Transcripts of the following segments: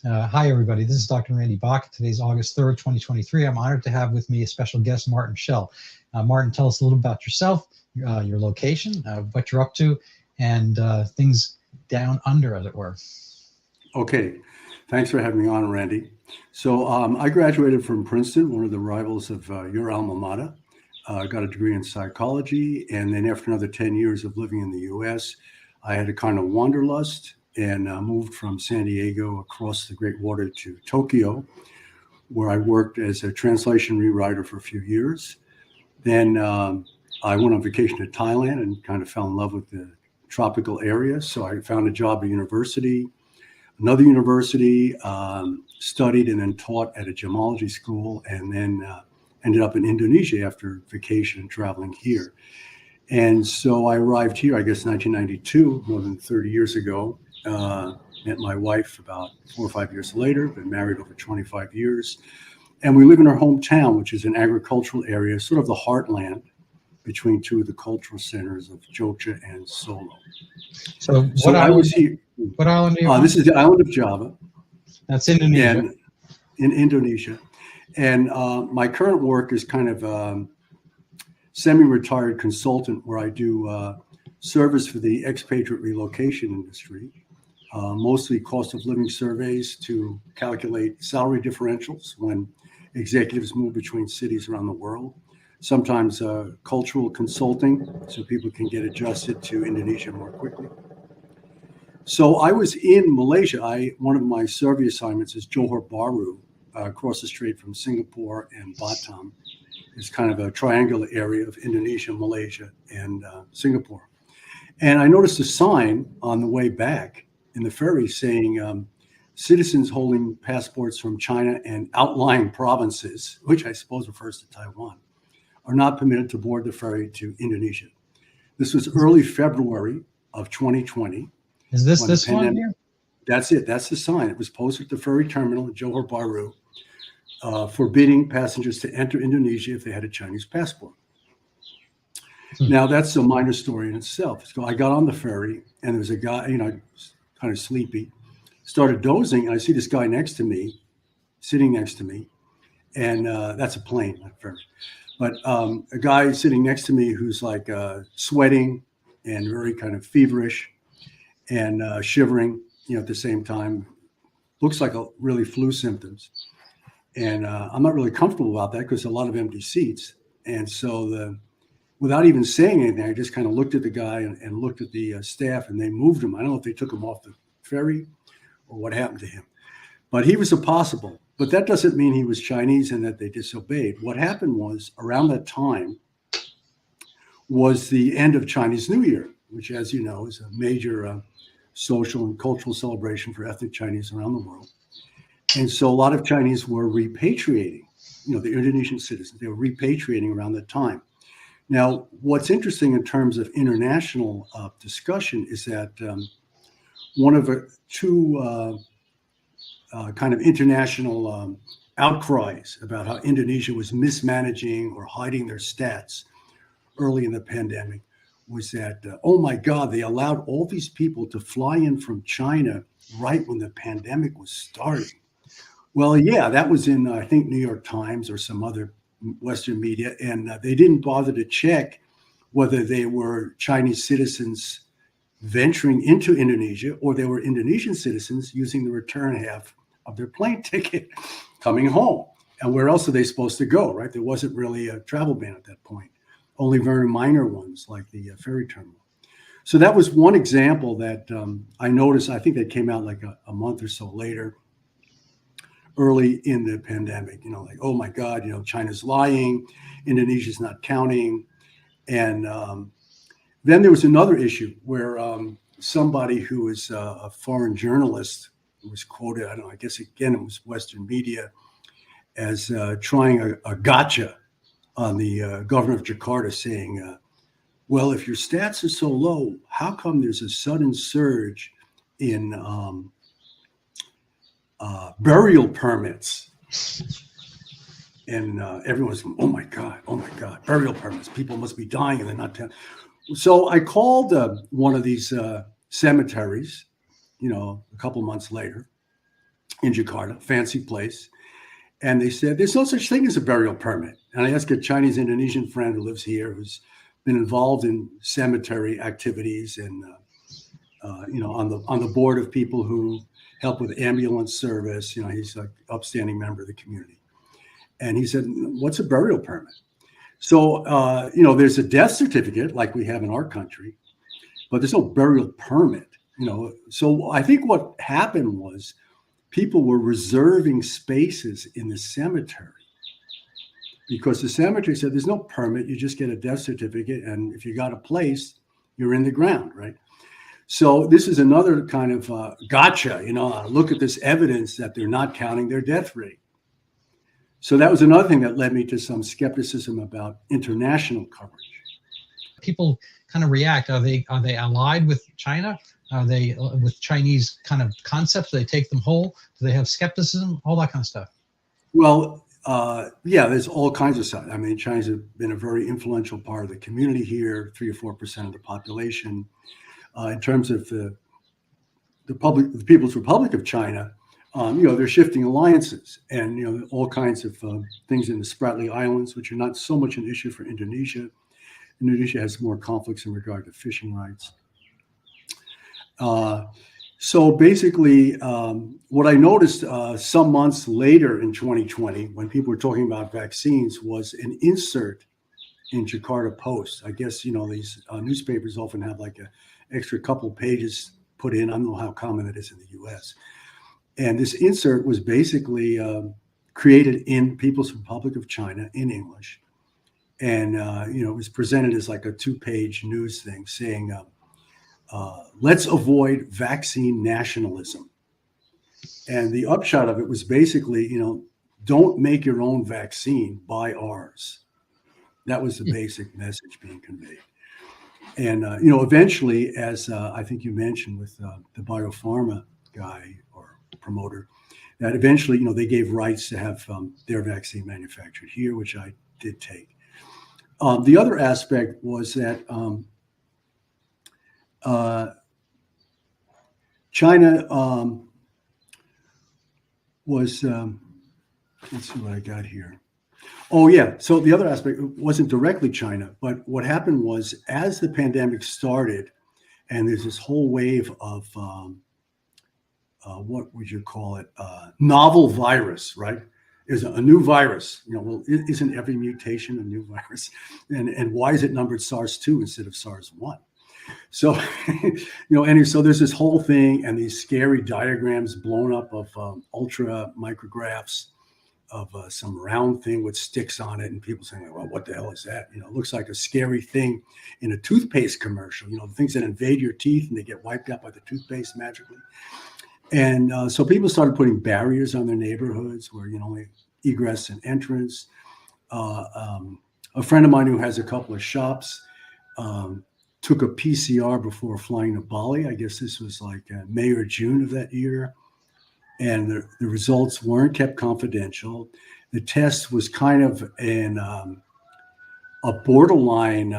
Hi, everybody. This is Dr. Randy Bach. Today's August 3rd, 2023. I'm honored to have with me a special guest, Martin Schell. Martin, tell us a little about yourself, your location, what you're up to, and things down under, as it were. Okay, thanks for having me on, Randy. So I graduated from Princeton, one of the rivals of your alma mater. Got a degree in psychology, and then after another 10 years of living in the U.S., I had a kind of wanderlust and moved from San Diego across the Great Water to Tokyo, where I worked as a translation rewriter for a few years. Then I went on vacation to Thailand and kind of fell in love with the tropical area. So I found a job at another university, studied and then taught at a gemology school, and then ended up in Indonesia after vacation and traveling here. And so I arrived here, I guess, 1992, more than 30 years ago. Met my wife about 4 or 5 years later, been married over 25 years. And we live in our hometown, which is an agricultural area, sort of the heartland between two of the cultural centers of Jogja and Solo. So what I was here. What island are you on? This is the island of Java. That's Indonesia. And in Indonesia. And my current work is kind of semi-retired consultant where I do service for the expatriate relocation industry, mostly cost of living surveys to calculate salary differentials when executives move between cities around the world. Sometimes cultural consulting so people can get adjusted to Indonesia more quickly. So I was in Malaysia. One of my survey assignments is Johor Bahru, across the strait from Singapore and Batam. It's kind of a triangular area of Indonesia, Malaysia, and Singapore. And I noticed a sign on the way back in the ferry saying citizens holding passports from China and outlying provinces, which I suppose refers to Taiwan, are not permitted to board the ferry to Indonesia. This was early February of 2020. Is this one here? That's it. That's the sign. It was posted at the ferry terminal in Johor Bahru, forbidding passengers to enter Indonesia if they had a Chinese passport. Now, that's a minor story in itself. So I got on the ferry, and there was a guy, kind of sleepy, started dozing, and I see this guy next to me, sitting next to me, and that's a plane, not a ferry. But a guy sitting next to me who's like sweating and very kind of feverish and shivering, at the same time, looks like really flu symptoms. And I'm not really comfortable about that because a lot of empty seats. And so without even saying anything, I just kind of looked at the guy and looked at the staff, and they moved him. I don't know if they took him off the ferry or what happened to him, but he was impossible. But that doesn't mean he was Chinese and that they disobeyed. What happened was around that time was the end of Chinese New Year, which, as you know, is a major social and cultural celebration for ethnic Chinese around the world. And so a lot of Chinese were repatriating, the Indonesian citizens, they were repatriating around that time. Now, what's interesting in terms of international discussion is that one of two kind of international outcries about how Indonesia was mismanaging or hiding their stats early in the pandemic was that, oh my God, they allowed all these people to fly in from China right when the pandemic was starting. Well, yeah, that was in, I think, New York Times or some other Western media, and they didn't bother to check whether they were Chinese citizens venturing into Indonesia or they were Indonesian citizens using the return half of their plane ticket coming home. And where else are they supposed to go, right? There wasn't really a travel ban at that point, only very minor ones like the ferry terminal. So that was one example that I noticed. I think that came out like a month or so later, early in the pandemic, like, oh my God, China's lying, Indonesia's not counting. And then there was another issue where somebody who was a foreign journalist was quoted, I guess again, it was Western media, as trying a gotcha on the governor of Jakarta saying, well, if your stats are so low, how come there's a sudden surge in burial permits? And everyone's going, oh my God, burial permits. People must be dying and they're not telling. So I called one of these cemeteries, a couple months later, in Jakarta, fancy place. And they said, there's no such thing as a burial permit. And I asked a Chinese Indonesian friend who lives here, who's been involved in cemetery activities and, on the board of people who help with ambulance service. He's an upstanding member of the community. And he said, what's a burial permit? So, there's a death certificate like we have in our country, but there's no burial permit, So I think what happened was people were reserving spaces in the cemetery because the cemetery said there's no permit. You just get a death certificate. And if you got a place, you're in the ground, right? So this is another kind of gotcha, look at this evidence that they're not counting their death rate. So that was another thing that led me to some skepticism about international coverage. People kind of react. Are they allied with China? Are they with Chinese kind of concepts? Do they take them whole? Do they have skepticism? All that kind of stuff. Well, there's all kinds of stuff. I mean, China's been a very influential part of the community here, 3 or 4% of the population. In terms of the People's Republic of China, they're shifting alliances and, all kinds of things in the Spratly Islands, which are not so much an issue for Indonesia. Indonesia has more conflicts in regard to fishing rights. So basically, what I noticed some months later in 2020, when people were talking about vaccines, was an insert in Jakarta Post. I guess, these newspapers often have like an extra couple pages put in. I don't know how common it is in the US. And this insert was basically created in People's Republic of China in English. And, it was presented as like a 2-page news thing saying, let's avoid vaccine nationalism. And the upshot of it was basically, don't make your own vaccine, buy ours. That was the basic message being conveyed. And, eventually, as I think you mentioned with the biopharma guy or promoter, that eventually, they gave rights to have their vaccine manufactured here, which I did take. The other aspect was that China was, let's see what I got here. Oh, yeah. So the other aspect wasn't directly China, but what happened was as the pandemic started and there's this whole wave of, what would you call it? Novel virus, right? Is a new virus. Isn't every mutation a new virus? And why is it numbered SARS-2 instead of SARS-1? So, so there's this whole thing and these scary diagrams blown up of ultra micrographs of some round thing with sticks on it, and people saying, well, what the hell is that? It looks like a scary thing in a toothpaste commercial, the things that invade your teeth and they get wiped out by the toothpaste magically. And so people started putting barriers on their neighborhoods where, only egress and entrance. A friend of mine who has a couple of shops took a PCR before flying to Bali. I guess this was like May or June of that year. And the results weren't kept confidential. The test was kind of in a borderline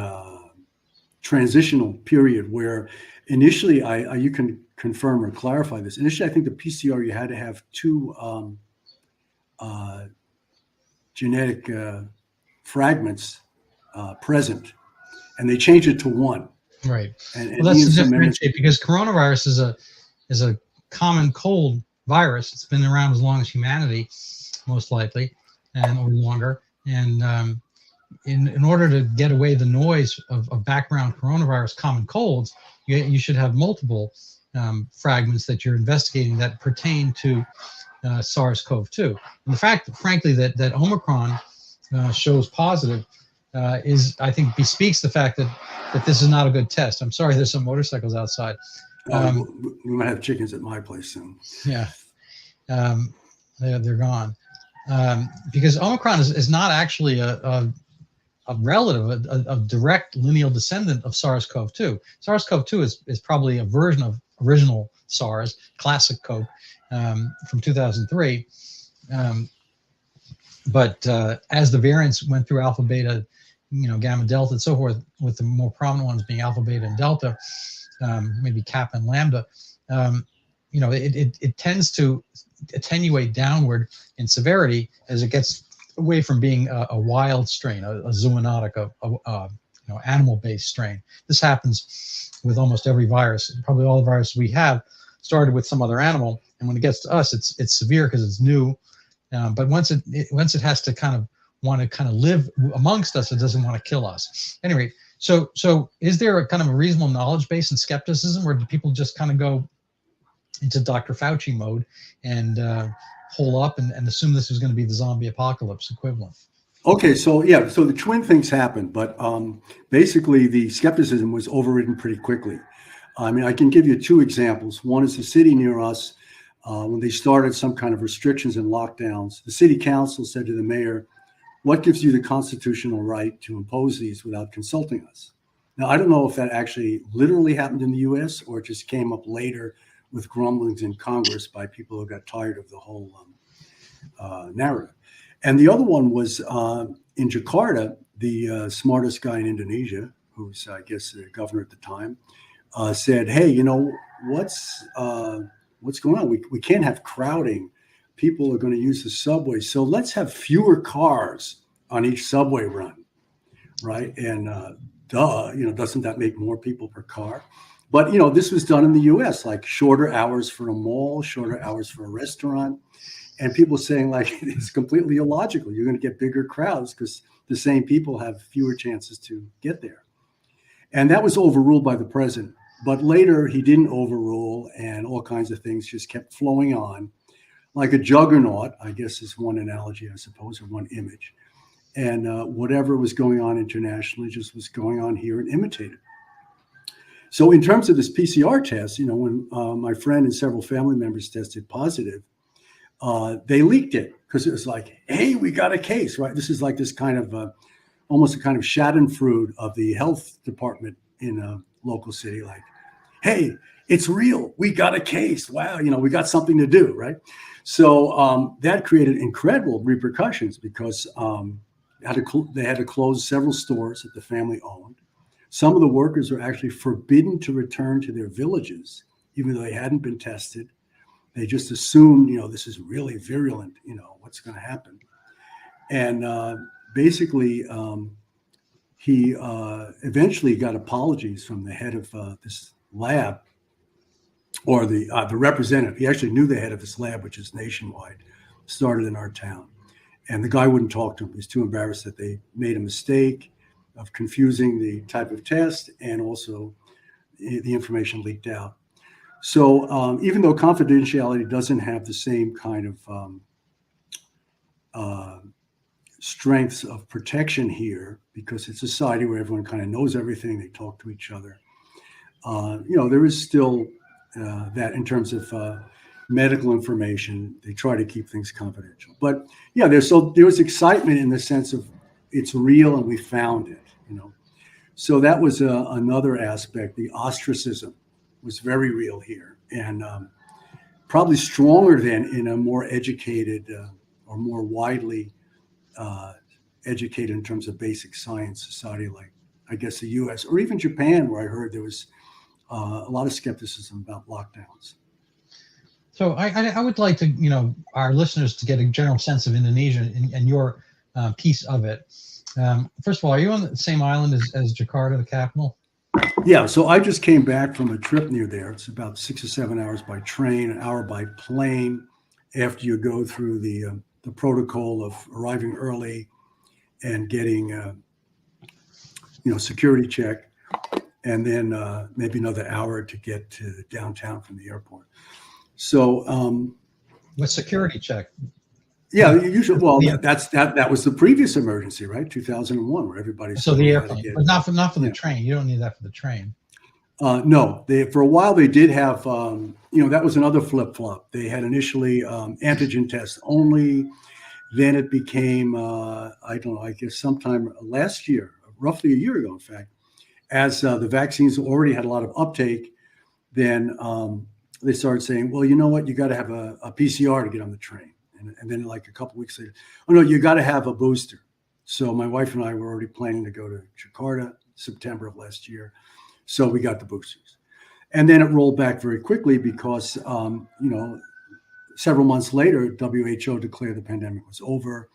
transitional period where initially, you can confirm or clarify this. Initially, I think the PCR, you had to have 2 genetic fragments present, and they changed it to 1. Right. And well, that's the differentiate because coronavirus is a common cold virus. It's been around as long as humanity, most likely, or longer. And in order to get away the noise of background coronavirus common colds, you should have multiple fragments that you're investigating that pertain to SARS-CoV-2. And the fact, frankly, that Omicron shows positive is, I think, bespeaks the fact that this is not a good test. I'm sorry, there's some motorcycles outside. We might have chickens at my place soon. Yeah, they're gone. Because Omicron is not actually a relative, a direct lineal descendant of SARS-CoV-2. SARS-CoV-2 is probably a version of original SARS, classic CoV, from 2003. But as the variants went through alpha, beta, gamma, delta, and so forth, with the more prominent ones being alpha, beta, and delta, maybe kappa and lambda, it tends to attenuate downward in severity as it gets away from being a wild strain, a zoonotic, animal-based strain. This happens with almost every virus. Probably all the viruses we have started with some other animal, and when it gets to us, it's severe because it's new. But once it has to kind of live amongst us, it doesn't want to kill us. Anyway, so is there a kind of a reasonable knowledge base and skepticism, or do people just kind of go into Dr. Fauci mode and hole up and assume this is going to be the zombie apocalypse equivalent? Okay, so the twin things happened, but basically the skepticism was overridden pretty quickly. I mean, I can give you two examples. One is the city near us. When they started some kind of restrictions and lockdowns, the city council said to the mayor, "What gives you the constitutional right to impose these without consulting us?" Now, I don't know if that actually literally happened in the US or it just came up later with grumblings in Congress by people who got tired of the whole narrative. And the other one was in Jakarta, the smartest guy in Indonesia, who's, I guess, the governor at the time, said, "Hey, what's going on? We can't have crowding. People are going to use the subway. So let's have fewer cars on each subway run," right? And doesn't that make more people per car? But, this was done in the US, like shorter hours for a mall, shorter hours for a restaurant. And people saying like, it's completely illogical. You're going to get bigger crowds because the same people have fewer chances to get there. And that was overruled by the president. But later he didn't overrule, and all kinds of things just kept flowing on. Like a juggernaut, I guess is one analogy, I suppose, or one image. And whatever was going on internationally just was going on here and imitated. So in terms of this PCR test, when my friend and several family members tested positive, they leaked it because it was like, "Hey, we got a case," right? This is like this kind of almost a kind of Schadenfreude of the health department in a local city, like, "Hey, it's real. We got a case. Wow, we got something to do," right? So that created incredible repercussions because they had to close several stores that the family owned. Some of the workers were actually forbidden to return to their villages, even though they hadn't been tested. They just assumed, this is really virulent, what's going to happen. And basically, he eventually got apologies from the head of this lab, or the representative. He actually knew the head of this lab, which is nationwide, started in our town. And the guy wouldn't talk to him. He was too embarrassed that they made a mistake of confusing the type of test, and also the information leaked out. So even though confidentiality doesn't have the same kind of strengths of protection here, because it's a society where everyone kind of knows everything, they talk to each other, there is still that in terms of medical information, they try to keep things confidential. But yeah, there was excitement in the sense of it's real and we found it, So that was another aspect. The ostracism was very real here, and probably stronger than in a more educated or more widely educated in terms of basic science society, like I guess the US or even Japan, where I heard there was a lot of skepticism about lockdowns. So I would like to, our listeners to get a general sense of Indonesia and your piece of it. First of all, are you on the same island as Jakarta, the capital? Yeah, so I just came back from a trip near there. It's about 6 or 7 hours by train, an hour by plane, after you go through the protocol of arriving early and getting security check, and then maybe another hour to get to downtown from the airport. So with security check. Yeah, usually. Well, that was the previous emergency, right? 2001, where everybody. So the airplane, but not for the train. You don't need that for the train. No, for a while they did have. That was another flip flop. They had initially antigen tests only. Then it became I don't know. I guess sometime last year, roughly a year ago, in fact, as the vaccines already had a lot of uptake, then they started saying, well, you know what, you got to have a PCR to get on the train. And then like a couple weeks later, oh no, you got to have a booster. So my wife and I were already planning to go to Jakarta September of last year. So we got the boosters. And then it rolled back very quickly because, several months later, WHO declared the pandemic was over.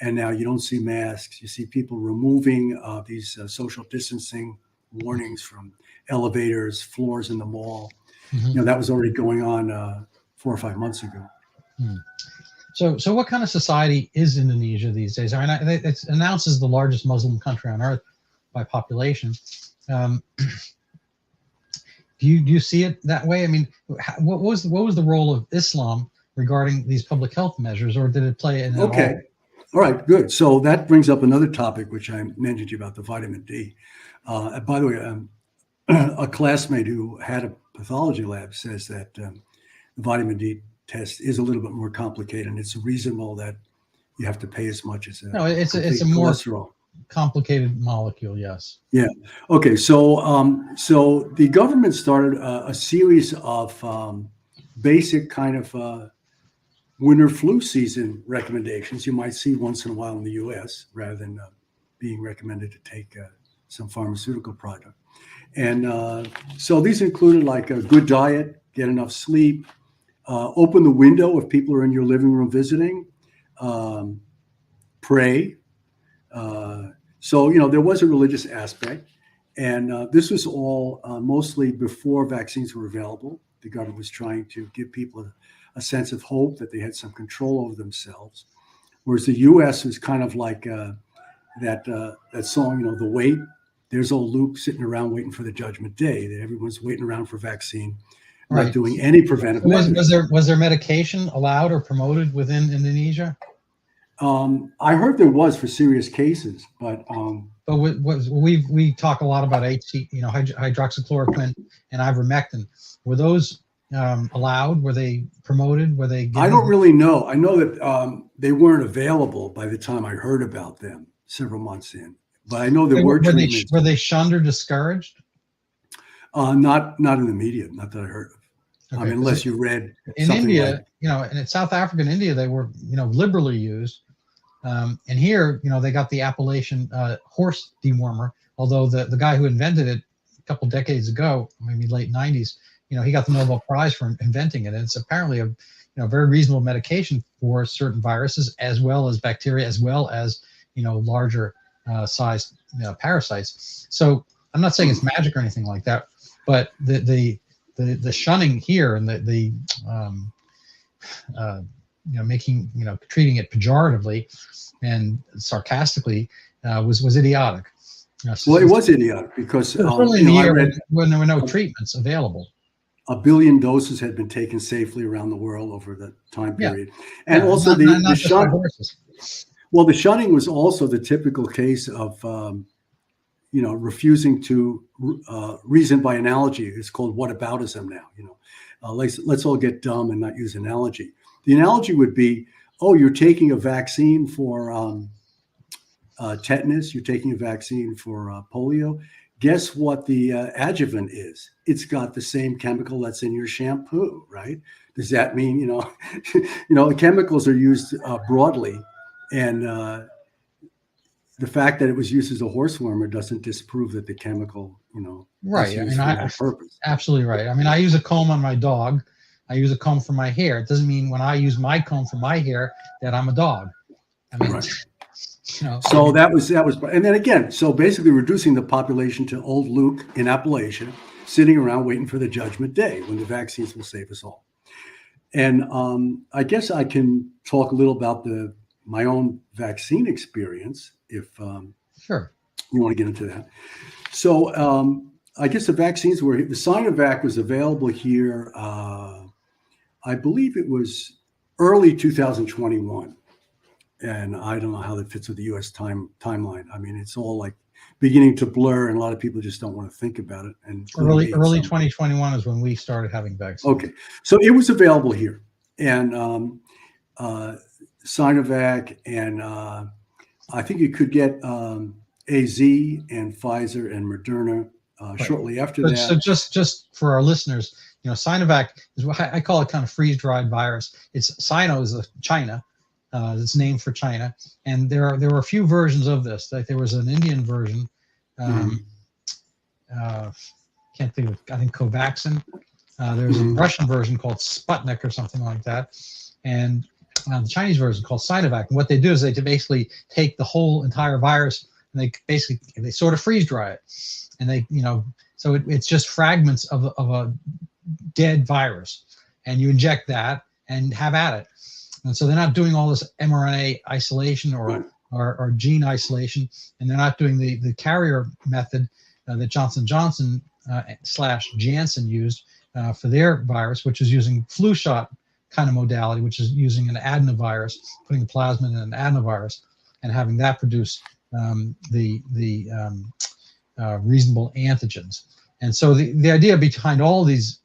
And now you don't see masks. You see people removing these social distancing warnings from elevators, floors in the mall. Mm-hmm. That was already going on 4 or 5 months ago. So what kind of society is Indonesia these days? I mean, it's announced as the largest Muslim country on earth by population. Do you see it that way? I mean, what was the role of Islam regarding these public health measures, or did it play in? Okay, all right, good. So that brings up another topic which I mentioned to you about the vitamin D. By the way, a classmate who had a pathology lab says that the vitamin D test is a little bit more complicated, and it's reasonable that you have to pay as much as it's a more complicated molecule. Yes. Yeah. Okay. So the government started a series of basic kind of winter flu season recommendations you might see once in a while in the U.S. rather than being recommended to take some pharmaceutical product. And so these included like a good diet, get enough sleep, open the window if people are in your living room visiting, pray. So, there was a religious aspect, and this was all mostly before vaccines were available. The government was trying to give people a sense of hope that they had some control over themselves, whereas the U.S. was kind of like that song, The Wait. There's old Luke sitting around waiting for the judgment day. That everyone's waiting around for vaccine, not doing any preventive measures. Was there medication allowed or promoted within Indonesia? I heard there was for serious cases, but we talk a lot about hydroxychloroquine and ivermectin. Were those allowed? Were they promoted? Were they given? I don't really know. I know that they weren't available by the time I heard about them several months in. But I know there were treatments. Were they shunned or discouraged? Not in the media, not that I heard of. Okay, I mean, unless you read in India, and in South Africa and India, they were, liberally used. And here, they got the appellation horse dewormer, although the guy who invented it a couple decades ago, maybe late 90s, he got the Nobel Prize for inventing it. And it's apparently a very reasonable medication for certain viruses, as well as bacteria, as well as, larger sized parasites. So I'm not saying it's magic or anything like that, but the shunning here and treating it pejoratively and sarcastically was idiotic. Well, it was idiotic because early in the year when there were no treatments available. 1 billion doses had been taken safely around the world over the time period, and also the shunning. Well, the shunning was also the typical case of refusing to reason by analogy. It's called whataboutism now. Let's all get dumb and not use analogy. The analogy would be, you're taking a vaccine for tetanus, you're taking a vaccine for polio. Guess what the adjuvant is? It's got the same chemical that's in your shampoo, right? Does that mean, the chemicals are used broadly, and the fact that it was used as a horse wormer doesn't disprove that the chemical, right. I mean, purpose. Absolutely right. I mean, I use a comb on my dog. I use a comb for my hair. It doesn't mean when I use my comb for my hair that I'm a dog. I mean, right. So that was, and then again, so basically reducing the population to old Luke in Appalachia, sitting around waiting for the judgment day when the vaccines will save us all. And I guess I can talk a little about my own vaccine experience, if sure you want to get into that. So I guess the vaccines the Sinovac was available here. I believe it was early 2021, and I don't know how that fits with the U.S. timeline. I mean, it's all like beginning to blur, and a lot of people just don't want to think about it. And early 2021 is when we started having vaccines. Okay, so it was available here, and Sinovac, and I think you could get AZ and Pfizer and Moderna shortly after that. So just for our listeners, Sinovac is what I call it, kind of freeze-dried virus. It's Sino is China. It's named for China, and there were a few versions of this. Like there was an Indian version. can't think of, I think Covaxin. There's a Russian version called Sputnik or something like that. And the Chinese version called Sinovac. And what they do is they basically take the whole entire virus and they sort of freeze dry it. And they, so it's just fragments of a dead virus. And you inject that and have at it. And so they're not doing all this mRNA isolation or gene isolation. And they're not doing the carrier method that Johnson & Johnson / Janssen used for their virus, which is using flu shot kind of modality, which is using an adenovirus, putting the plasmid in an adenovirus and having that produce the reasonable antigens. And so the idea behind all these,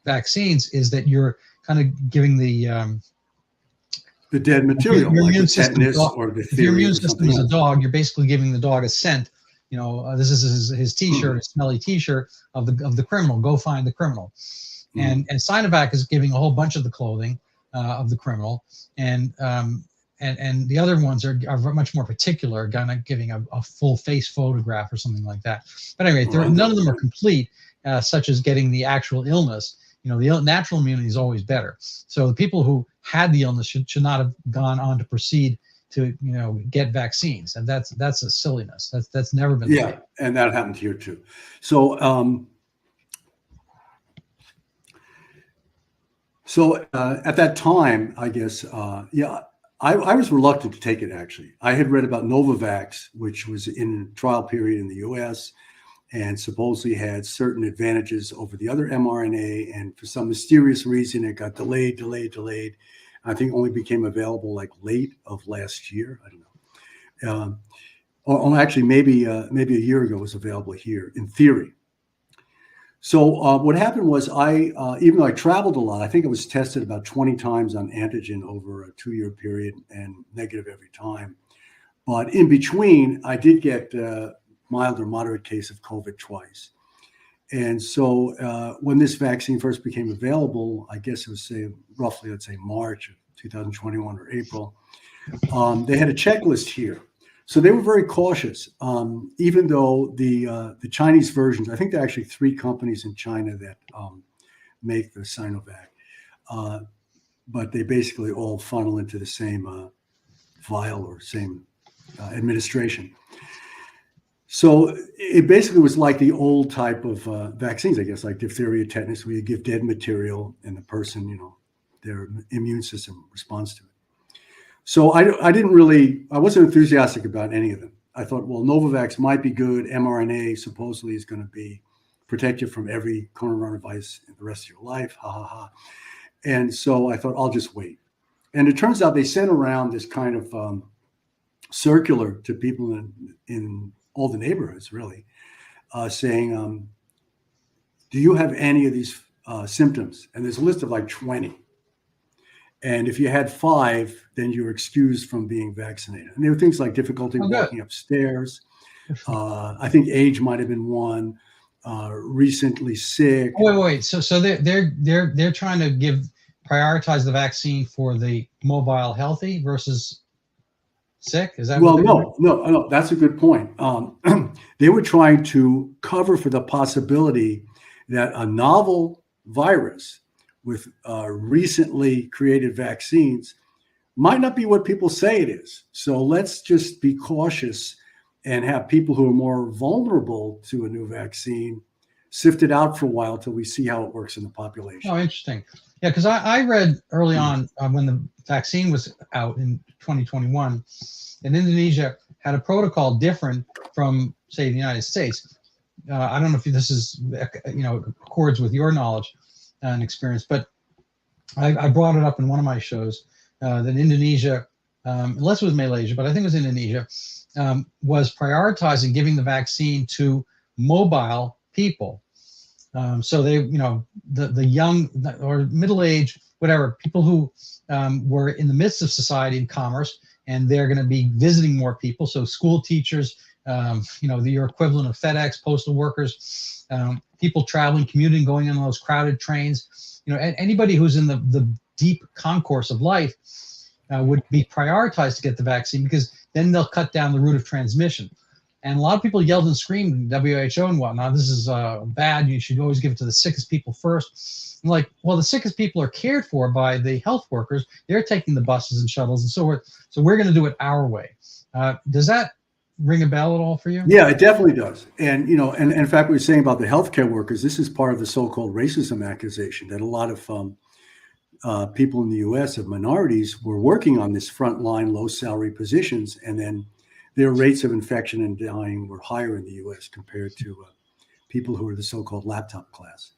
vaccines is that you're kind of giving the dead material, your like immune the system, tetanus or the if your theory immune or system something is a else. dog, you're basically giving the dog a scent. This is his T-shirt, a smelly T-shirt of the criminal. Go find the criminal. And Sinovac is giving a whole bunch of the clothing of the criminal, and the other ones are much more particular, kind of giving a full face photograph or something like that. But anyway, none of them are complete, such as getting the actual illness. The natural immunity is always better. So the people who had the illness should not have gone on to proceed to get vaccines, and that's a silliness. That's never been the case. And that happened here too. So at that time, I guess, I was reluctant to take it, actually. I had read about Novavax, which was in trial period in the US and supposedly had certain advantages over the other mRNA. And for some mysterious reason, it got delayed. I think only became available like late of last year. I don't know. Or actually, maybe a year ago it was available here in theory. So what happened was even though I traveled a lot, I think I was tested about 20 times on antigen over a 2-year period and negative every time. But in between, I did get mild or moderate case of COVID twice. And so when this vaccine first became available, I guess it was roughly, let's say March of 2021 or April, they had a checklist here. So they were very cautious, even though the Chinese versions, I think there are actually 3 companies in China that make the Sinovac, but they basically all funnel into the same vial or same administration. So it basically was like the old type of vaccines, I guess, like diphtheria, tetanus, where you give dead material and the person, their immune system responds to it. So I wasn't enthusiastic about any of them. I thought, well, Novavax might be good. mRNA supposedly is going to be protect you from every coronavirus in the rest of your life. Ha, ha, ha. And so I thought, I'll just wait. And it turns out they sent around this kind of circular to people in all the neighborhoods, really, saying, do you have any of these symptoms? And there's a list of like 20. And if you had 5, then you're excused from being vaccinated. And there were things like difficulty walking upstairs. I think age might have been one. Recently sick. Wait. So they're trying to prioritize the vaccine for the mobile healthy versus sick? Is that no. That's a good point. They were trying to cover for the possibility that a novel virus with recently created vaccines might not be what people say it is. So let's just be cautious and have people who are more vulnerable to a new vaccine sift it out for a while till we see how it works in the population. Oh, interesting. Yeah, because I read early on when the vaccine was out in 2021, and Indonesia had a protocol different from, say, the United States. I don't know if this is, accords with your knowledge and experience, but I brought it up in one of my shows that Indonesia, unless it was Malaysia, but I think it was Indonesia, was prioritizing giving the vaccine to mobile people. So they, the young or middle-aged, whatever, people who were in the midst of society and commerce, and they're going to be visiting more people. So school teachers, your equivalent of FedEx, postal workers, people traveling, commuting, going on those crowded trains, anybody who's in the deep concourse of life would be prioritized to get the vaccine, because then they'll cut down the route of transmission. And a lot of people yelled and screamed, WHO and whatnot, this is bad, you should always give it to the sickest people first. I'm like, well, the sickest people are cared for by the health workers. They're taking the buses and shuttles and so forth. So we're going to do it our way. Does that ring a bell at all for you? Yeah, it definitely does. And, you know, and in fact, we were saying about the healthcare workers, this is part of the so-called racism accusation that a lot of people in the U.S. of minorities were working on this frontline, low salary positions, and then their rates of infection and dying were higher in the U.S. compared to people who are the so-called laptop class.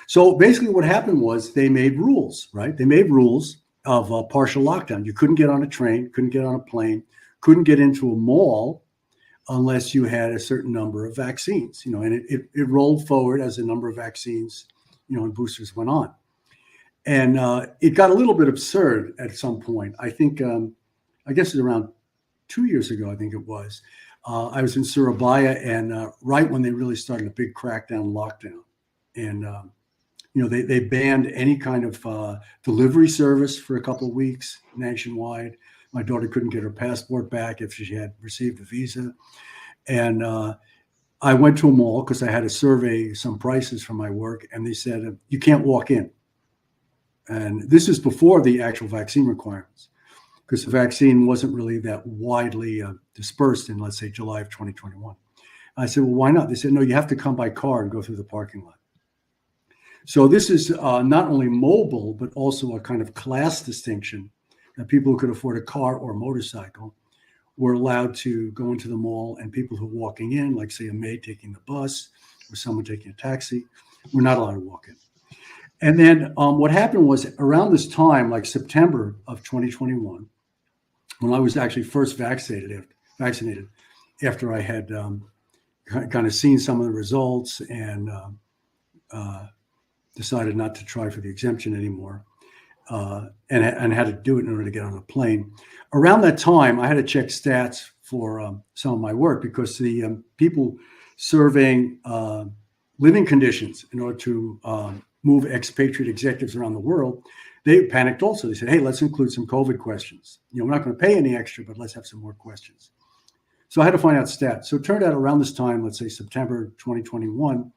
So basically what happened was they made rules, right? They made rules of partial lockdown. You couldn't get on a train, couldn't get on a plane, couldn't get into a mall unless you had a certain number of vaccines, you know, and it rolled forward as the number of vaccines, you know, and boosters went on. And it got a little bit absurd at some point. I think, I guess it's around 2 years ago, I think it was. I was in Surabaya, and right when they really started a big crackdown lockdown. And, you know, they banned any kind of delivery service for a couple of weeks nationwide. My daughter couldn't get her passport back if she had received a visa. And I went to a mall because I had to survey some prices for my work, and they said, you can't walk in. And this is before the actual vaccine requirements, because the vaccine wasn't really that widely dispersed in, let's say, July of 2021. I said, well, why not? They said, no, you have to come by car and go through the parking lot. So this is not only mobile, but also a kind of class distinction that people who could afford a car or a motorcycle were allowed to go into the mall, and people who were walking in, like say a maid taking the bus or someone taking a taxi, were not allowed to walk in. And then what happened was around this time, like September of 2021, when I was actually first vaccinated after I had kind of seen some of the results and decided not to try for the exemption anymore, and had to do it in order to get on a plane. Around that time, I had to check stats for some of my work, because the people surveying living conditions in order to move expatriate executives around the world, they panicked also. They said, hey, let's include some COVID questions. You know, we're not going to pay any extra, but let's have some more questions. So I had to find out stats. So it turned out around this time, let's say September 2021,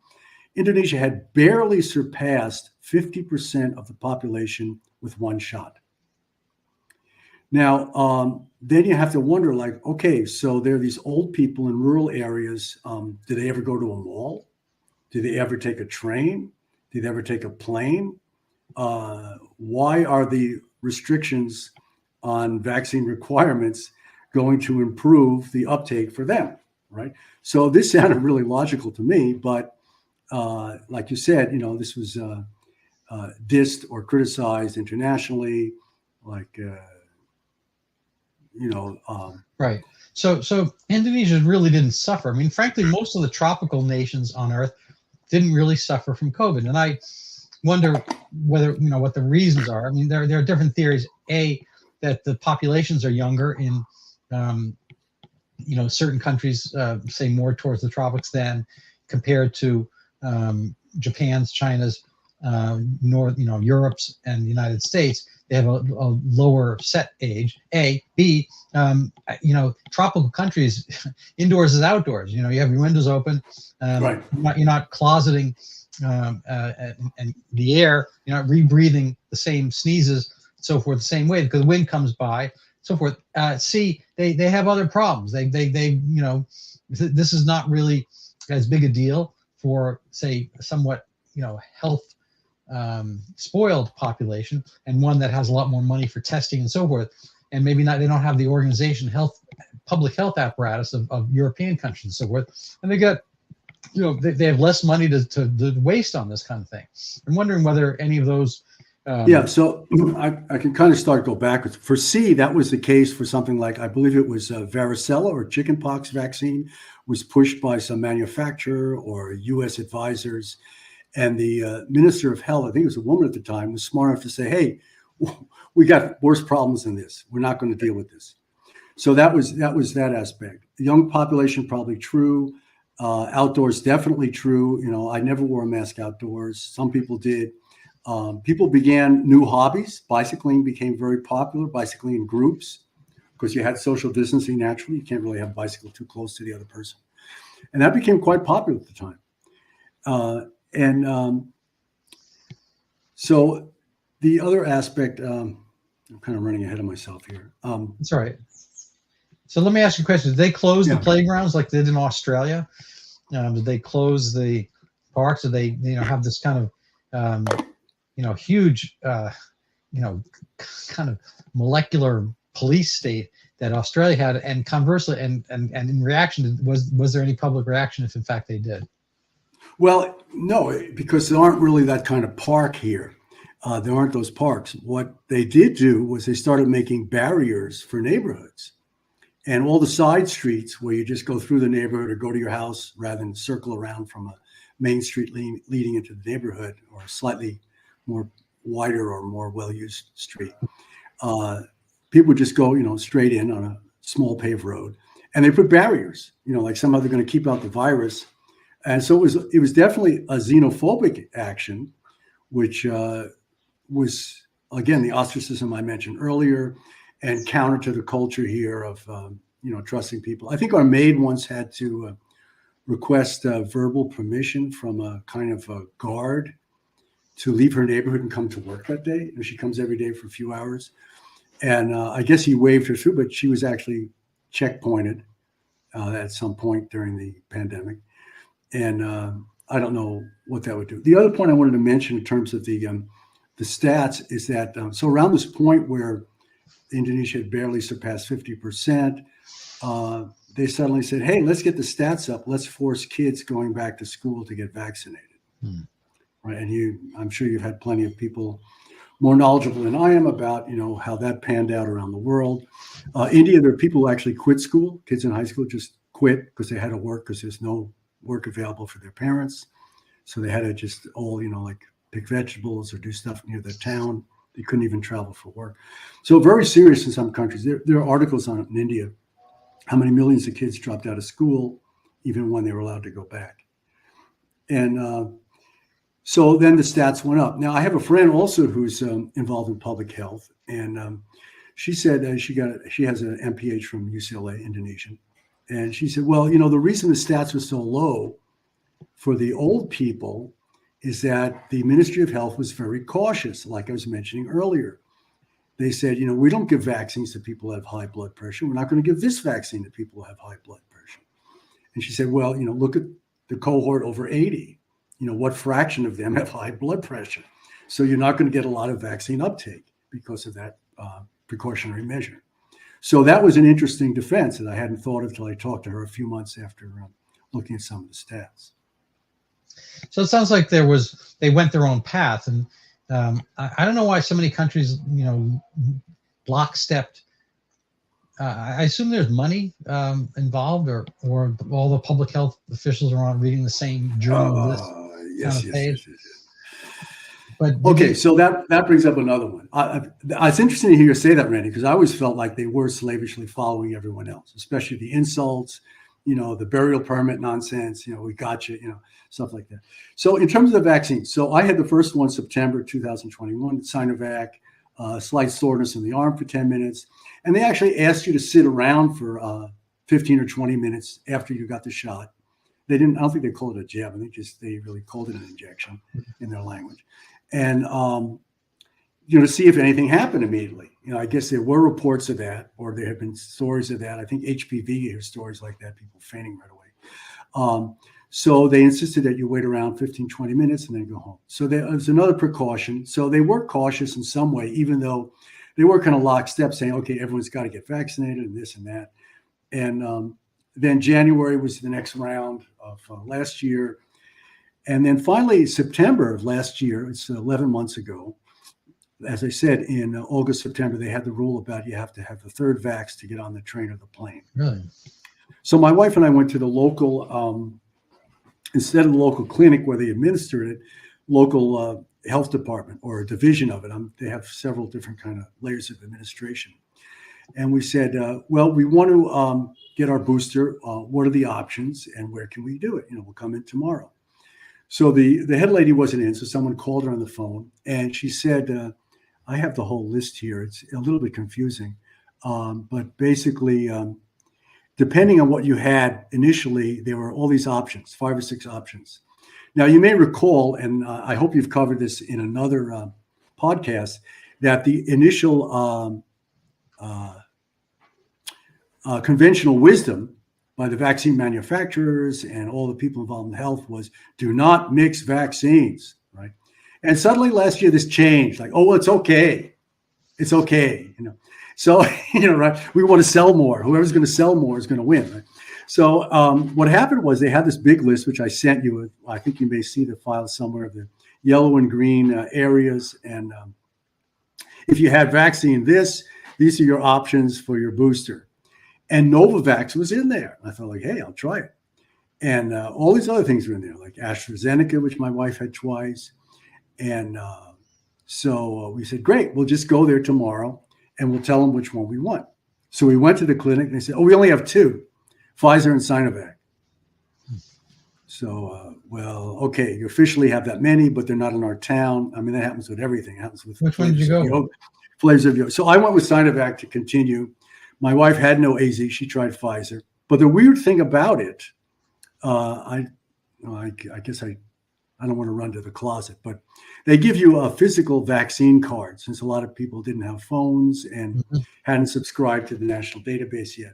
Indonesia had barely surpassed 50% of the population with one shot. Now, then you have to wonder, like, okay, so there are these old people in rural areas. Do they ever go to a mall? Do they ever take a train? Do they ever take a plane? Why are the restrictions on vaccine requirements going to improve the uptake for them, right? So this sounded really logical to me, but like you said, you know, this was dissed or criticized internationally, like, you know. Right. So Indonesia really didn't suffer. I mean, frankly, most of the tropical nations on Earth didn't really suffer from COVID. And I wonder whether, you know, what the reasons are. I mean, there are different theories. A, that the populations are younger in, you know, certain countries, say more towards the tropics than compared to Japan's, China's, North, you know, Europe's and the United States. They have a lower set age. A, B, you know, tropical countries, indoors is outdoors. You know, you have your windows open. Right. You're not closeting and the air. You're not rebreathing the same sneezes, so forth, the same way, because the wind comes by, so forth. C, they have other problems. They you know, this is not really as big a deal for, say, somewhat, you know, health spoiled population, and one that has a lot more money for testing and so forth, and maybe not, they don't have the organization, public health apparatus of European countries and so forth, and they got, you know, they have less money to waste on this kind of thing. I'm wondering whether any of those yeah, so I can kind of go backwards. For C, that was the case for something like, I believe it was varicella or chickenpox vaccine was pushed by some manufacturer or U.S. advisors. And the Minister of Health, I think it was a woman at the time, was smart enough to say, hey, we got worse problems than this. We're not going to deal with this. So that was that aspect. The young population, probably true. Outdoors, definitely true. You know, I never wore a mask outdoors. Some people did. People began new hobbies. Bicycling became very popular, bicycling in groups, because you had social distancing naturally. You can't really have a bicycle too close to the other person. And that became quite popular at the time. So the other aspect, I'm kind of running ahead of myself here. That's all right. So let me ask you a question. Did they close the playgrounds like they did in Australia? Did they close the parks? Did they, have this kind of, huge, kind of molecular police state that Australia had? And conversely, and in reaction, was there any public reaction if in fact they did? Well, no, because there aren't really that kind of park here. There aren't those parks. What they did do was they started making barriers for neighborhoods. And all the side streets where you just go through the neighborhood or go to your house rather than circle around from a main street leading into the neighborhood or a slightly more wider or more well-used street. People would just go, straight in on a small paved road. And they put barriers, like somehow they're going to keep out the virus. And so it was definitely a xenophobic action, which was, again, the ostracism I mentioned earlier, and counter to the culture here of, trusting people. I think our maid once had to request verbal permission from a kind of a guard to leave her neighborhood and come to work that day. She comes every day for a few hours. And I guess he waved her through, but she was actually checkpointed at some point during the pandemic. And I don't know what that would do. The other point I wanted to mention in terms of the stats is that, so around this point where Indonesia had barely surpassed 50%, they suddenly said, hey, let's get the stats up. Let's force kids going back to school to get vaccinated. Right. And I'm sure you've had plenty of people more knowledgeable than I am about, how that panned out around the world. India, there are people who actually quit school. Kids in high school just quit because they had to work because there's no work available for their parents. So they had to just all, like pick vegetables or do stuff near their town. They couldn't even travel for work. So very serious in some countries. There are articles on it in India, how many millions of kids dropped out of school, even when they were allowed to go back. And so then the stats went up. Now, I have a friend also who's involved in public health. And she said she has an MPH from UCLA, Indonesian. And she said, well, the reason the stats were so low for the old people is that the Ministry of Health was very cautious, like I was mentioning earlier. They said, we don't give vaccines to people who have high blood pressure. We're not going to give this vaccine to people who have high blood pressure. And she said, well, look at the cohort over 80. What fraction of them have high blood pressure? So you're not going to get a lot of vaccine uptake because of that precautionary measure. So that was an interesting defense that I hadn't thought of until I talked to her a few months after looking at some of the stats. So it sounds like they went their own path, and I don't know why so many countries, lockstepped. I assume there's money involved, or all the public health officials are on reading the same journal list. Yes. But okay, so that brings up another one. It's interesting to hear you say that, Randy, because I always felt like they were slavishly following everyone else, especially the insults, the burial permit nonsense, we got you, stuff like that. So in terms of the vaccine, so I had the first one September 2021, Sinovac, slight soreness in the arm for 10 minutes. And they actually asked you to sit around for 15 or 20 minutes after you got the shot. I don't think they called it a jab. I think they really called it an injection in their language. And, to see if anything happened immediately. I guess there were reports of that, or there have been stories of that. I think HPV, you hear stories like that, people fainting right away. So they insisted that you wait around 15, 20 minutes and then go home. So there was another precaution. So they were cautious in some way, even though they were kind of lockstep saying, okay, everyone's got to get vaccinated and this and that. And then January was the next round of last year. And then finally, September of last year, it's 11 months ago, as I said, in August, September, they had the rule about you have to have the third vax to get on the train or the plane. Really? So my wife and I went to the local, instead of the local clinic where they administered it, local health department or a division of it. They have several different kind of layers of administration. And we said, well, we want to get our booster. What are the options and where can we do it? We'll come in tomorrow. So the head lady wasn't in, so someone called her on the phone, and she said, I have the whole list here. It's a little bit confusing, but basically depending on what you had initially, there were all these options, 5 or 6 options. Now, you may recall, and I hope you've covered this in another podcast, that the initial conventional wisdom by the vaccine manufacturers and all the people involved in health was do not mix vaccines, right? And suddenly last year this changed, like, oh, well, it's okay. It's okay, So, right, we want to sell more. Whoever's going to sell more is going to win, right? So what happened was they had this big list, which I sent you. I think you may see the file somewhere of the yellow and green areas. And if you had vaccine these are your options for your booster. And Novavax was in there. I thought, like, hey, I'll try it. And all these other things were in there, like AstraZeneca, which my wife had twice. And so we said, great, we'll just go there tomorrow and we'll tell them which one we want. So we went to the clinic and they said, oh, we only have 2, Pfizer and Sinovac. So, well, okay, you officially have that many, but they're not in our town. I mean, that happens with everything. It happens with which one did you go? Flavors of yolk. So I went with Sinovac to continue. My wife had no AZ. She tried Pfizer. But the weird thing about it, I guess I don't want to run to the closet, but they give you a physical vaccine card since a lot of people didn't have phones and hadn't subscribed to the national database yet.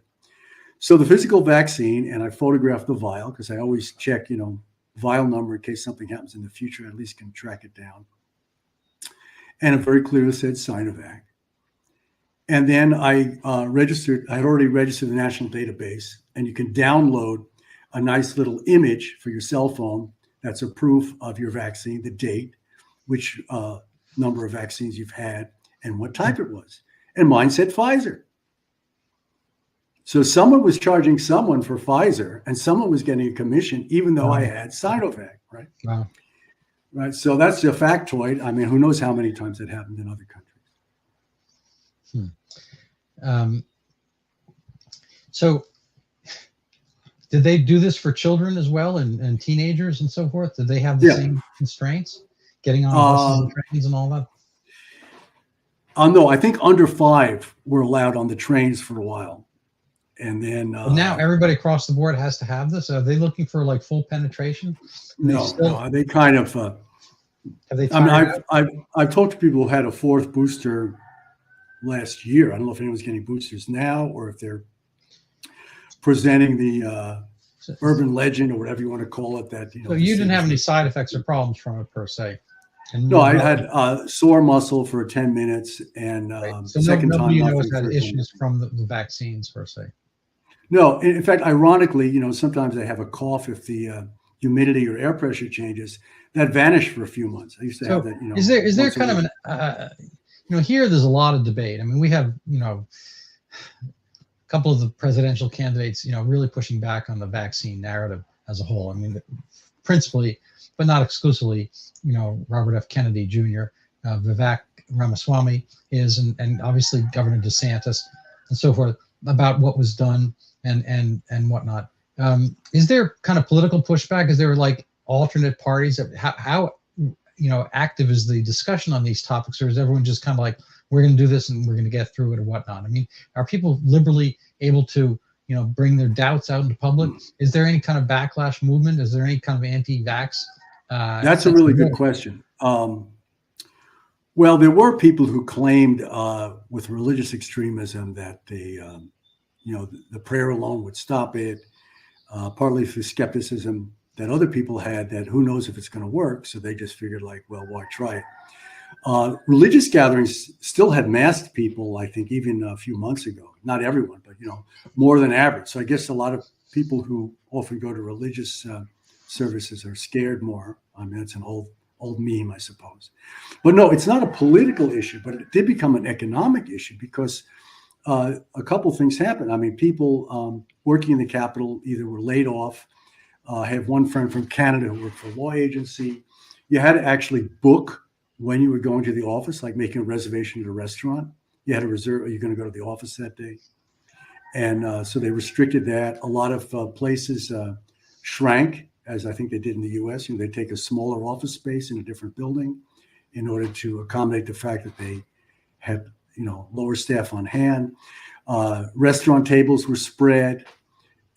So the physical vaccine, and I photographed the vial because I always check, vial number in case something happens in the future, I at least can track it down. And it very clearly said Sinovac. And then I had already registered the national database, and you can download a nice little image for your cell phone that's a proof of your vaccine, the date, which number of vaccines you've had, and what type it was. And mine said Pfizer. So someone was charging someone for Pfizer, and someone was getting a commission, even though I had Sinovac, right? Wow. Right. So that's a factoid. I mean, who knows how many times it happened in other countries. So did they do this for children as well and teenagers and so forth? Did they have the same constraints getting on buses and trains and all that? No, I think under 5 were allowed on the trains for a while. And then now everybody across the board has to have this. Are they looking for like full penetration? No, they kind of have they. I've talked to people who had a 4th booster last year. I don't know if anyone's getting boosters now or if they're presenting the urban legend or whatever you want to call it. That So you didn't have any side effects or problems from it per se. And no, I had sore muscle for 10 minutes, and so second nobody time knows had issues from the vaccines per se. No, in fact, ironically, sometimes I have a cough if the humidity or air pressure changes. That vanished for a few months. I used to have that. Is there kind of an here there's a lot of debate. I mean, we have a couple of the presidential candidates really pushing back on the vaccine narrative as a whole. I mean, principally, but not exclusively, Robert F. Kennedy Jr., Vivek Ramaswamy is, and obviously Governor DeSantis and so forth, about what was done and whatnot. Is there kind of political pushback? Is there like alternate parties? How active is the discussion on these topics, or is everyone just kind of like, we're going to do this and we're going to get through it or whatnot? I mean, are people liberally able to bring their doubts out into public? Is there any kind of backlash movement? Is there any kind of anti-vax? That's a really good question. Well, there were people who claimed with religious extremism that the prayer alone would stop it, partly through skepticism that other people had that who knows if it's going to work. So they just figured like, well, why try it? Religious gatherings still had masked people, I think, even a few months ago. Not everyone, but, more than average. So I guess a lot of people who often go to religious services are scared more. I mean, it's an old meme, I suppose. But no, it's not a political issue, but it did become an economic issue because a couple things happened. I mean, people working in the Capitol either were laid off. I have one friend from Canada who worked for a law agency. You had to actually book when you were going to the office, like making a reservation at a restaurant. You had to reserve, are you going to go to the office that day? And so they restricted that. A lot of places shrank, as I think they did in the US. They take a smaller office space in a different building in order to accommodate the fact that they had lower staff on hand. Restaurant tables were spread.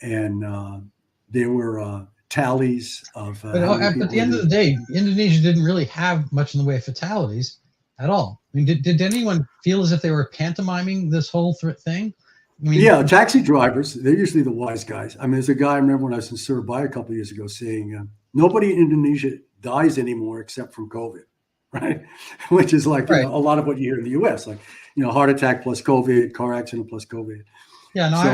and there were tallies of But how many at people the end of the day, Indonesia didn't really have much in the way of fatalities at all. I mean, did anyone feel as if they were pantomiming this whole thing? I mean, yeah, taxi drivers, they're usually the wise guys. I mean, there's a guy I remember when I was in Surabaya a couple of years ago saying, nobody in Indonesia dies anymore except from COVID, right? Which is like right. a lot of what you hear in the US, like, heart attack plus COVID, car accident plus COVID. Yeah, no, So,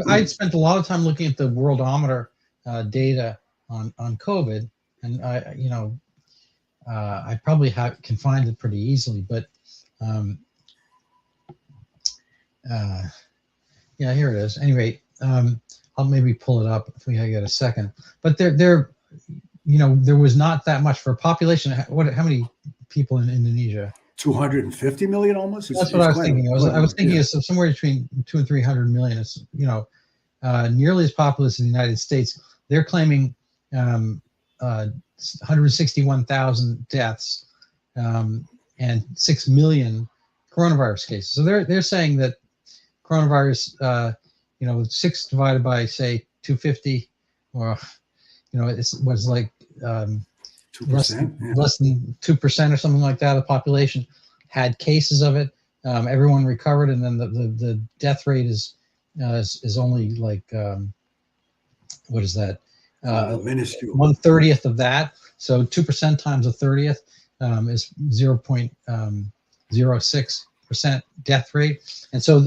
I spent a lot of time looking at the Worldometer data on COVID, and I probably can find it pretty easily, but yeah, here it is. Anyway, I'll maybe pull it up if we get a second. But there was not that much for a population. How many people in Indonesia? 250 million almost. That's what I was thinking. I was thinking of somewhere between 200 and 300 million. It's nearly as populous as the United States. They're claiming 161,000 deaths and 6 million coronavirus cases. So they're saying that coronavirus, 6 divided by say 250, or it was like 2%, less than 2% or something like that of the population had cases of it. Everyone recovered, and then the death rate is only like what is that? Minuscule. 1/30 of that. So 2% times a 30th is 0.06% death rate. And so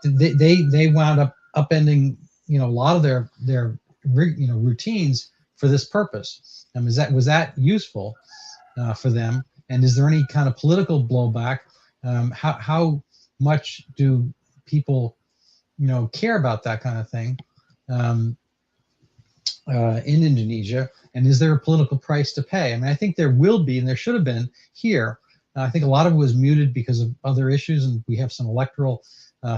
they wound up upending a lot of their routines for this purpose. Was that useful for them? And is there any kind of political blowback? How much do people care about that kind of thing in Indonesia? And is there a political price to pay? I mean, I think there will be, and there should have been here. I think a lot of it was muted because of other issues, and we have some electoral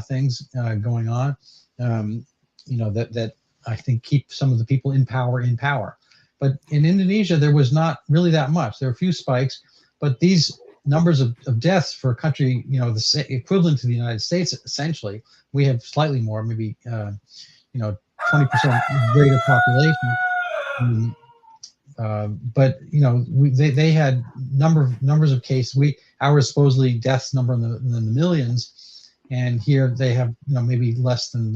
things going on, that I think keep some of the people in power. But in Indonesia, there was not really that much. There were a few spikes, but these numbers of deaths for a country, the equivalent to the United States, essentially, we have slightly more, maybe 20% greater population. But they had numbers of cases. Our supposedly deaths number in the millions, and here they have maybe less than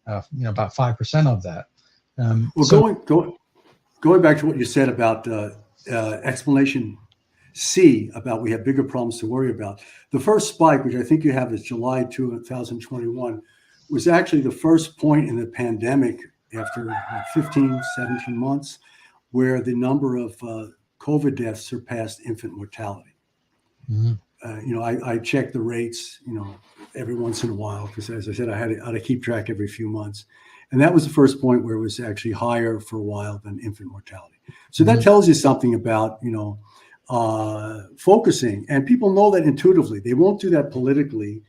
about 5% of that. Going back to what you said about explanation C, about we have bigger problems to worry about. The first spike, which I think you have, is July 2021, was actually the first point in the pandemic after 15, 17 months where the number of COVID deaths surpassed infant mortality. Mm-hmm. I check the rates, every once in a while, because as I said, I had to keep track every few months. And that was the first point where it was actually higher for a while than infant mortality. So that tells you something about, focusing. And people know that intuitively. They won't do that politically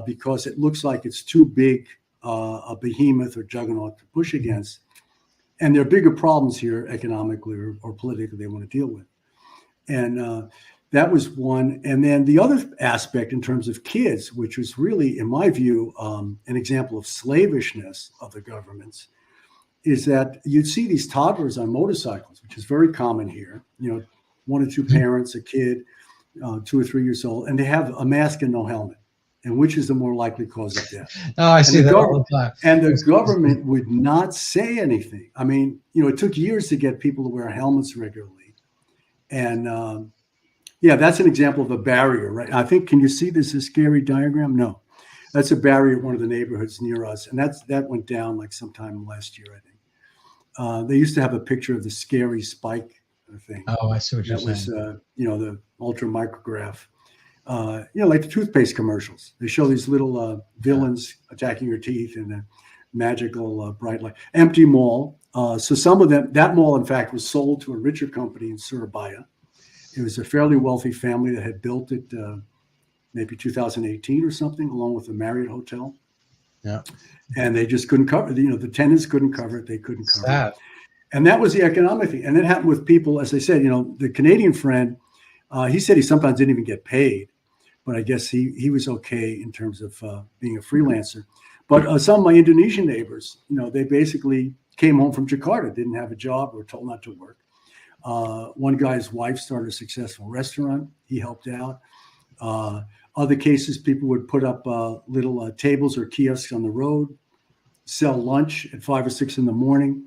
because it looks like it's too big a behemoth or juggernaut to push against. And there are bigger problems here economically or politically they want to deal with. And that was one. And then the other aspect in terms of kids, which was really, in my view, an example of slavishness of the governments, is that you'd see these toddlers on motorcycles, which is very common here, 1 or 2 parents, a kid, 2 or 3 years old, and they have a mask and no helmet. And which is the more likely cause of death? Oh, I see that all the time. And the government would not say anything. I mean, it took years to get people to wear helmets regularly. And that's an example of a barrier, right? I think, can you see this a scary diagram? No. That's a barrier in one of the neighborhoods near us. And that went down like sometime last year, I think. They used to have a picture of the scary spike thing. Oh, I see what you're saying. That was, the ultra micrograph. Like the toothpaste commercials. They show these little villains attacking your teeth in a magical bright light. Empty mall. So some of them, that mall, in fact, was sold to a richer company in Surabaya. It was a fairly wealthy family that had built it maybe 2018 or something, along with the Marriott Hotel. Yeah. And they just couldn't cover it. The tenants couldn't cover it. They couldn't cover it. And that was the economic thing. And it happened with people, as I said, the Canadian friend, he said he sometimes didn't even get paid. but I guess he was okay in terms of being a freelancer. But some of my Indonesian neighbors, they basically came home from Jakarta, didn't have a job, or told not to work. One guy's wife started a successful restaurant. He helped out. Other cases, people would put up little tables or kiosks on the road, sell lunch at 5 or 6 in the morning.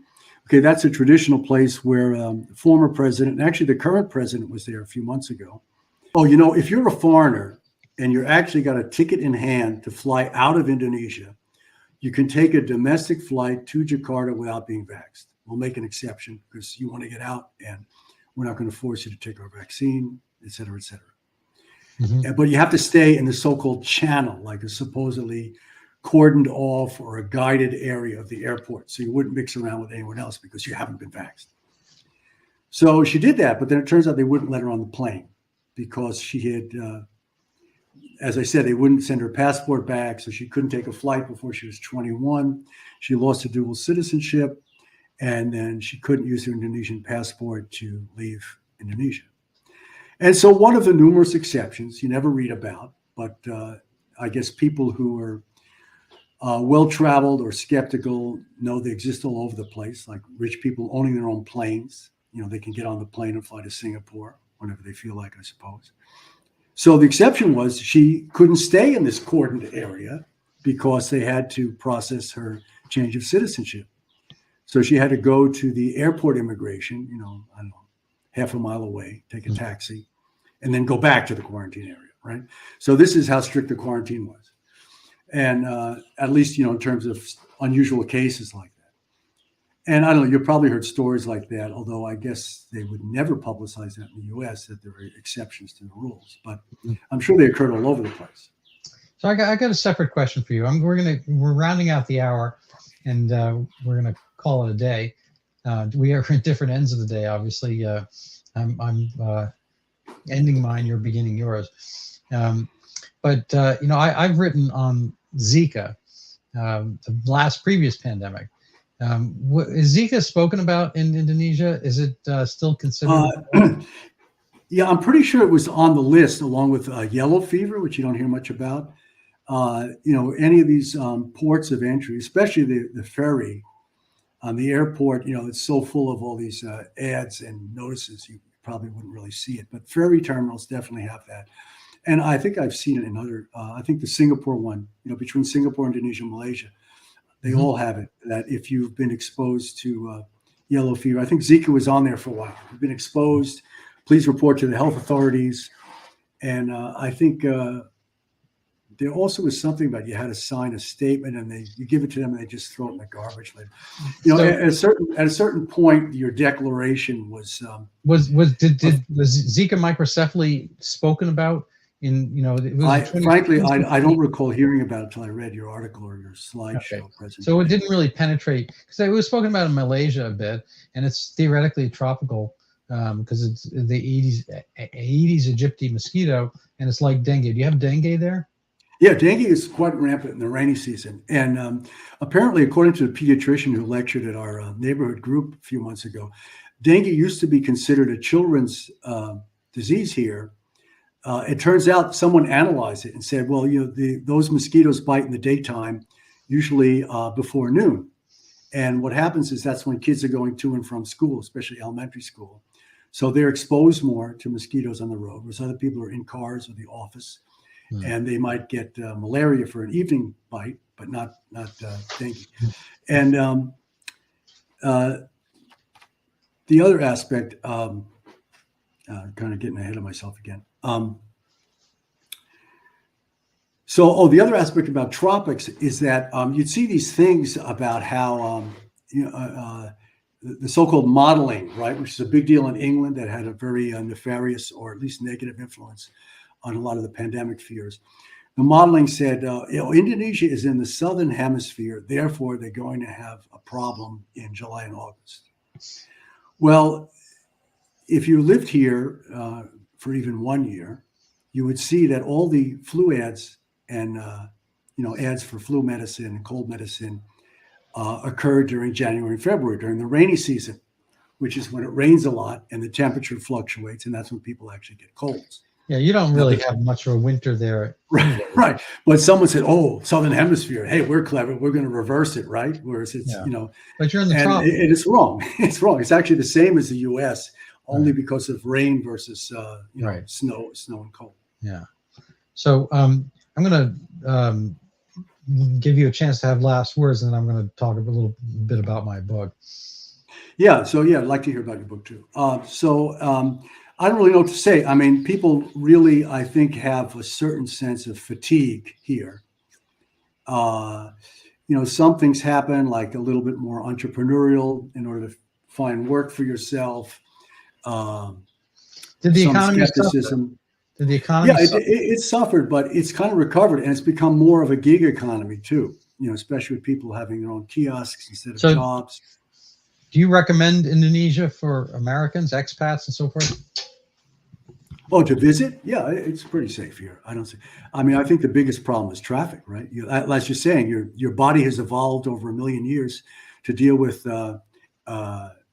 Okay, that's a traditional place where the former president, and actually the current president, was there a few months ago. Oh, if you're a foreigner and you're actually got a ticket in hand to fly out of Indonesia, you can take a domestic flight to Jakarta without being vaxxed. We'll make an exception because you want to get out, and we're not going to force you to take our vaccine, et cetera, et cetera. Mm-hmm. But you have to stay in the so-called channel, like a supposedly cordoned off or a guided area of the airport. So you wouldn't mix around with anyone else because you haven't been vaxxed. So she did that, but then it turns out they wouldn't let her on the plane because she had, as I said, they wouldn't send her passport back. So she couldn't take a flight before she was 21. She lost her dual citizenship, and then she couldn't use her Indonesian passport to leave Indonesia. And so one of the numerous exceptions you never read about, but I guess people who are well-traveled or skeptical know they exist all over the place, like rich people owning their own planes. They can get on the plane and fly to Singapore whenever they feel like, I suppose. So the exception was she couldn't stay in this cordoned area because they had to process her change of citizenship. So she had to go to the airport immigration, I don't know, half a mile away, take a taxi, and then go back to the quarantine area, right? So this is how strict the quarantine was. And at least, in terms of unusual cases like that. And I don't know, you've probably heard stories like that, although I guess they would never publicize that in the US, that there are exceptions to the rules. But I'm sure they occurred all over the place. So I got a separate question for you. We're rounding out the hour, and we're gonna call it a day. We are at different ends of the day, obviously. I'm ending mine, you're beginning yours. But I've written on Zika, the previous pandemic. Is Zika spoken about in Indonesia? Is it still considered? Yeah, I'm pretty sure it was on the list along with yellow fever, which you don't hear much about. Any of these ports of entry, especially the ferry on the airport, it's so full of all these ads and notices, you probably wouldn't really see it. But ferry terminals definitely have that. And I think I've seen it in other, I think the Singapore one, between Singapore, Indonesia, and Malaysia, they all have it, that if you've been exposed to yellow fever, I think Zika was on there for a while. You've been exposed, please report to the health authorities. And I think there also was something about you had to sign a statement, and you give it to them and they just throw it in the garbage later. At a certain point, your declaration was Zika microcephaly spoken about? Frankly, I don't recall hearing about it until I read your article or your slideshow presentation. So it didn't really penetrate, because it was spoken about in Malaysia a bit, and it's theoretically tropical because it's the Aedes aegypti mosquito, and it's like dengue. Do you have dengue there? Yeah, dengue is quite rampant in the rainy season. And apparently, according to the pediatrician who lectured at our neighborhood group a few months ago, dengue used to be considered a children's disease here. It turns out someone analyzed it and said, well, those mosquitoes bite in the daytime, usually before noon. And what happens is that's when kids are going to and from school, especially elementary school. So they're exposed more to mosquitoes on the road, whereas other people are in cars or the office, and they might get malaria for an evening bite, but not dengue. And the other aspect, kind of getting ahead of myself again. The other aspect about tropics is that you'd see these things about how the so-called modeling, right, which is a big deal in England that had a very nefarious or at least negative influence on a lot of the pandemic fears. The modeling said, Indonesia is in the southern hemisphere, therefore they're going to have a problem in July and August. Well, if you lived here for even 1 year, you would see that all the flu ads and ads for flu medicine and cold medicine occurred during January and February, during the rainy season, which is when it rains a lot and the temperature fluctuates, and that's when people actually get colds. Yeah, you don't really have much of a winter there. Right, right. But someone said, "Oh, Southern Hemisphere. Hey, we're clever. We're going to reverse it, right?" Whereas it's Yeah. But you're in the and tropics. it's wrong. It's wrong. It's actually the same as the U.S. only Right. because of rain versus Right. snow and cold. Yeah. So I'm going to give you a chance to have last words, and then I'm going to talk a little bit about my book. Yeah. So yeah, I'd like to hear about your book too. I don't really know what to say. I mean, people really, I think, have a certain sense of fatigue here. Some things happen, like a little bit more entrepreneurial in order to find work for yourself. Did the Some economy skepticism. suffer? Did the economy Yeah, suffer? it suffered, but it's kind of recovered, and it's become more of a gig economy too. Especially with people having their own kiosks instead of jobs. Do you recommend Indonesia for Americans, expats, and so forth? Oh, to visit? Yeah, it's pretty safe here. I think the biggest problem is traffic, right? As you're saying, your body has evolved over 1 million years to deal with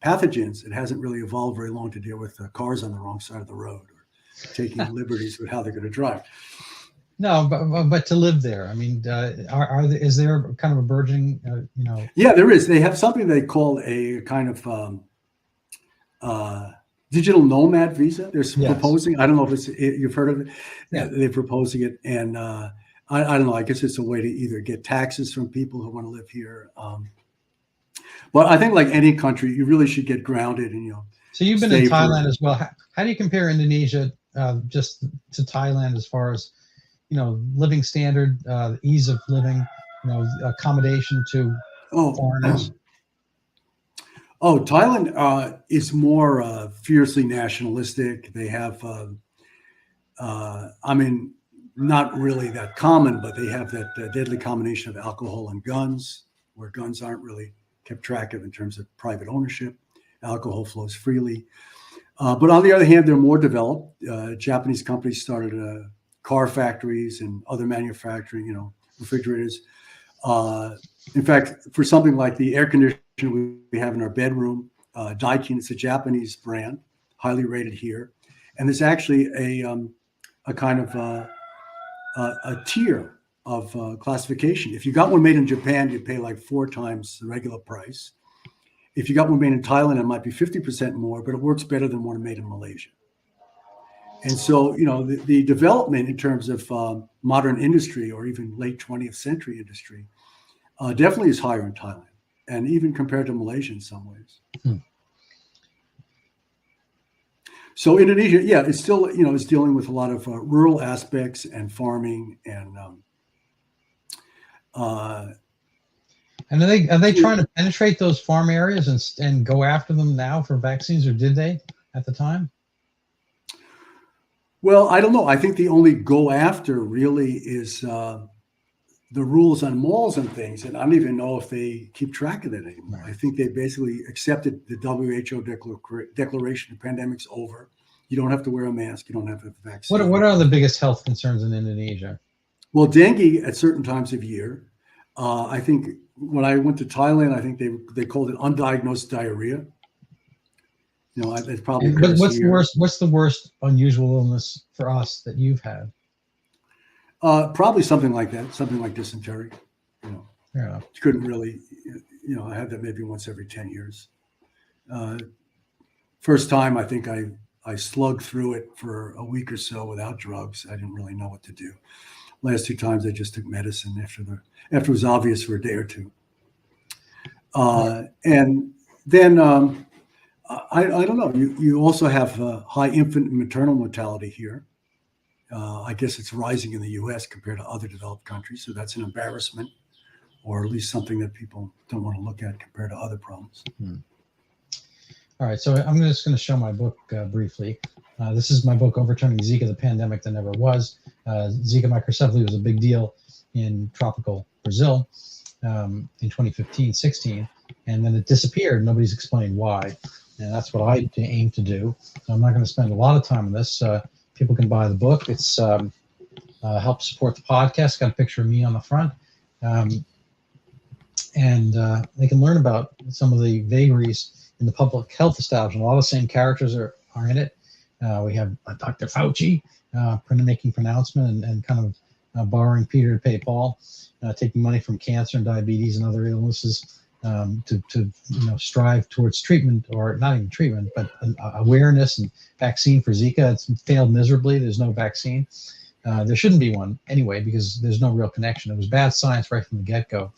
pathogens. It hasn't really evolved very long to deal with cars on the wrong side of the road or taking liberties with how they're going to drive. No, but to live there, I mean, is there kind of a burgeoning, Yeah, there is. They have something they call a kind of digital nomad visa. They're proposing. I don't know if you've heard of it. Yeah. They're proposing it, and I don't know. I guess it's a way to either get taxes from people who want to live here. But I think, like any country, you really should get grounded and So you've been in Thailand as well. How do you compare Indonesia just to Thailand as far as living standard, ease of living, accommodation to foreigners? Oh, Thailand is more fiercely nationalistic. They have, not really that common, but they have that deadly combination of alcohol and guns, where guns aren't really kept track of in terms of private ownership. Alcohol flows freely. But on the other hand, they're more developed. Japanese companies started car factories and other manufacturing, refrigerators. In fact, for something like the air conditioner we have in our bedroom, Daikin, it's a Japanese brand, highly rated here. And there's actually a kind of a tier of classification. If you got one made in Japan, you'd pay like 4 times the regular price. If you got one made in Thailand, it might be 50% more, but it works better than one made in Malaysia. And so, the development in terms of modern industry or even late 20th century industry definitely is higher in Thailand, and even compared to Malaysia in some ways. So Indonesia, yeah, it's still, is dealing with a lot of rural aspects and farming and. And are they trying to penetrate those farm areas and go after them now for vaccines, or did they at the time? Well, I don't know. I think the only go after really is the rules on malls and things. And I don't even know if they keep track of that anymore. I think they basically accepted the WHO declaration the pandemic's over. You don't have to wear a mask. You don't have to have a vaccine. What are the biggest health concerns in Indonesia? Well, dengue at certain times of year. I think when I went to Thailand, I think they called it undiagnosed diarrhea. It's probably. But what's the worst unusual illness for us that you've had? Probably something like that, something like dysentery. Yeah. Couldn't really, I had that maybe once every 10 years. First time, I think I slugged through it for a week or so without drugs. I didn't really know what to do. Last 2 times, I just took medicine after it was obvious for a day or 2. And then I don't know. You also have high infant and maternal mortality here. I guess it's rising in the U.S. compared to other developed countries, so that's an embarrassment, or at least something that people don't want to look at compared to other problems. All right, so I'm just going to show my book briefly. This is my book, Overturning Zika, the Pandemic That Never Was. Zika microcephaly was a big deal in tropical Brazil in 2015-16, and then it disappeared. Nobody's explained why, and that's what I aim to do. So I'm not going to spend a lot of time on this. People can buy the book. It's help support the podcast. Got a picture of me on the front. And they can learn about some of the vagaries in the public health establishment. A lot of the same characters are in it. We have Dr. Fauci. making pronouncement and kind of borrowing Peter to pay Paul, taking money from cancer and diabetes and other illnesses to strive towards treatment, or not even treatment, but awareness and vaccine for Zika. It's failed miserably. There's no vaccine. There shouldn't be one anyway, because there's no real connection. It was bad science right from the get-go.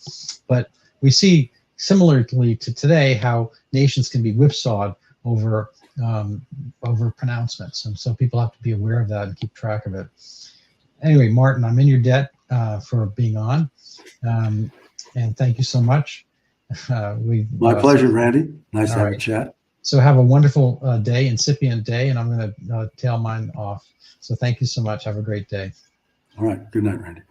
But we see, similarly to today, how nations can be whipsawed over pronouncements, and so people have to be aware of that and keep track of it. Anyway, Martin, I'm in your debt for being on, and thank you so much. My pleasure, Randy. Nice to have a chat. So have a wonderful day, incipient day, and I'm going to tail mine off. So thank you so much. Have a great day. All right. Good night, Randy.